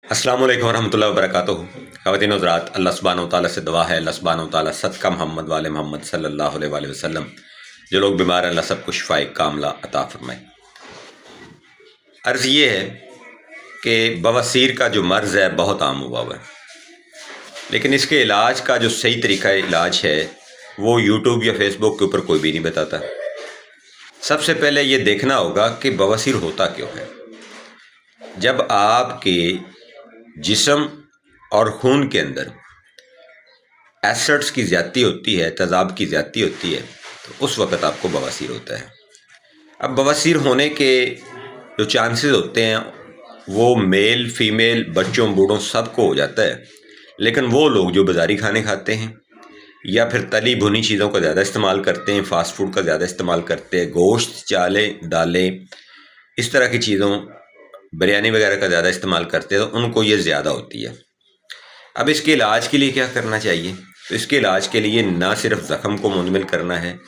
अस्सलामु अलैकुम वरहमतुल्लाहि वबरकातुहू। ख़वातीन हज़रात, अल्लाह सुब्हानहू व तआला से दुआ है, अल्लाह सुब्हानहू व तआला सदका मोहम्मद वाले मोहम्मद सल्लल्लाहु अलैहि वसल्लम, जो लोग बीमार हैं अल्लाह सबको शिफ़ाए कामिला अता फ़रमाए। अर्ज़ ये है कि बवासीर का जो मर्ज़ है बहुत आम हुआ है, लेकिन इसके इलाज का जो सही तरीका इलाज है वो यूट्यूब या फेसबुक के ऊपर कोई भी नहीं बताता। सबसे पहले ये देखना होगा कि बवासीर होता क्यों है। जब आपके जिस्म और खून के अंदर एसिड्स की ज़्यादती होती है, तेज़ाब की ज़्यादती होती है, तो उस वक़्त आपको बवासीर होता है। अब बवासीर होने के जो चांसेस होते हैं वो मेल फीमेल बच्चों बूढ़ों सबको हो जाता है, लेकिन वो लोग जो बाज़ारी खाने खाते हैं या फिर तली भुनी चीज़ों का ज़्यादा इस्तेमाल करते हैं, फ़ास्ट फूड का ज़्यादा इस्तेमाल करते हैं, गोश्त चालें दालें इस तरह की चीज़ों बिरयानी वगैरह का ज़्यादा इस्तेमाल करते हैं, तो उनको ये ज़्यादा होती है। अब इसके इलाज के लिए क्या करना चाहिए? तो इसके इलाज के लिए ना सिर्फ ज़ख़म को मुंदमिल करना है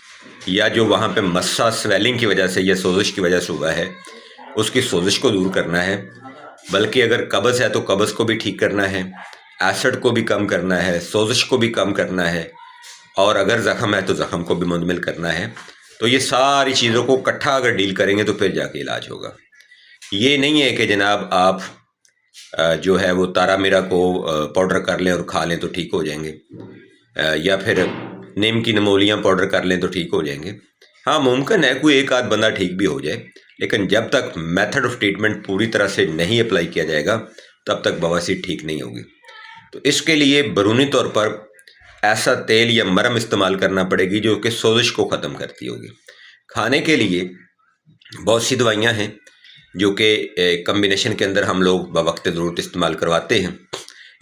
या जो वहाँ पे मस्सा स्वेलिंग की वजह से या सोजिश की वजह से हुआ है उसकी सोजिश को दूर करना है, बल्कि अगर कब्ज़ है तो कब्ज़ को भी ठीक करना है, एसिड को भी कम करना है, सोजिश को भी कम करना है, और अगर ज़ख़म है तो ज़ख़म को भी मुंदमिल करना है। तो ये सारी चीज़ों को इकट्ठा अगर डील करेंगे तो फिर जाके इलाज होगा। ये नहीं है कि जनाब आप जो है वो तारा मीरा को पाउडर कर लें और खा लें तो ठीक हो जाएंगे, या फिर नीम की नमोलियाँ पाउडर कर लें तो ठीक हो जाएंगे। हाँ, मुमकिन है कोई एक आध बंदा ठीक भी हो जाए, लेकिन जब तक मेथड ऑफ ट्रीटमेंट पूरी तरह से नहीं अप्लाई किया जाएगा तब तक बवासीर ठीक नहीं होगी। तो इसके लिए बरूनी तौर पर ऐसा तेल या मरहम इस्तेमाल करना पड़ेगी जो कि सोजिश को ख़त्म करती होगी। खाने के लिए बहुत सी दवाइयाँ हैं जो कि कम्बिनेशन के अंदर हम लोग बवक्त ज़रूरत इस्तेमाल करवाते हैं।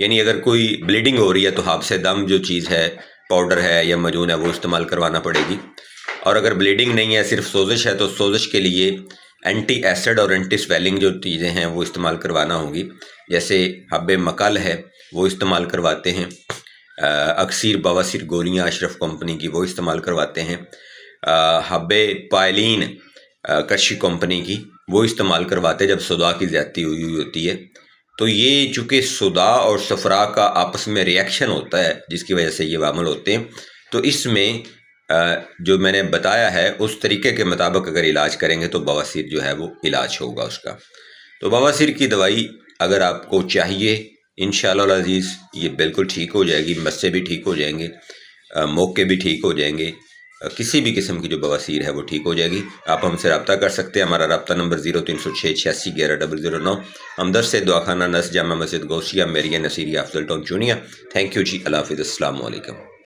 यानी अगर कोई ब्लीडिंग हो रही है तो हाब से दम जो चीज़ है, पाउडर है या मजून है, वो इस्तेमाल करवाना पड़ेगी। और अगर ब्लीडिंग नहीं है, सिर्फ सोजिश है, तो सोजिश के लिए एंटी एसिड और एंटी स्वेलिंग जो चीज़ें हैं वो इस्तेमाल करवाना होगी। जैसे हब्बे मकल है वो इस्तेमाल करवाते हैं, अक्सीर बवासीर गोलियाँ अशरफ कंपनी की वो इस्तेमाल करवाते हैं, हब्बे पायलीन कशी कंपनी की वो इस्तेमाल करवाते हैं जब सुदा की ज़्यादती हुई होती है। तो ये चूँकि सुदा और सफरा का आपस में रिएक्शन होता है जिसकी वजह से ये वामल होते हैं, तो इसमें जो मैंने बताया है उस तरीके के मुताबिक अगर इलाज करेंगे तो बवासीर जो है वो इलाज होगा उसका। तो बवासीर की दवाई अगर आपको चाहिए, इंशाअल्लाह अज़ीज़ ये बिल्कुल ठीक हो जाएगी, मस्से भी ठीक हो जाएंगे, मोके भी ठीक हो जाएंगे, किसी भी किस्म की जो बवासीर है वो ठीक हो जाएगी। आप हमसे रब्ता कर सकते हैं। हमारा रब्ता नंबर 0306 86 11 009। हमदर्द से दुआखाना नस जामा मस्जिद गौसिया मेरिया नसीरिया Afzal town Chuniya. Thank you जी, अल्लाह हाफ़िज़, अस्सलामु अलैकुम।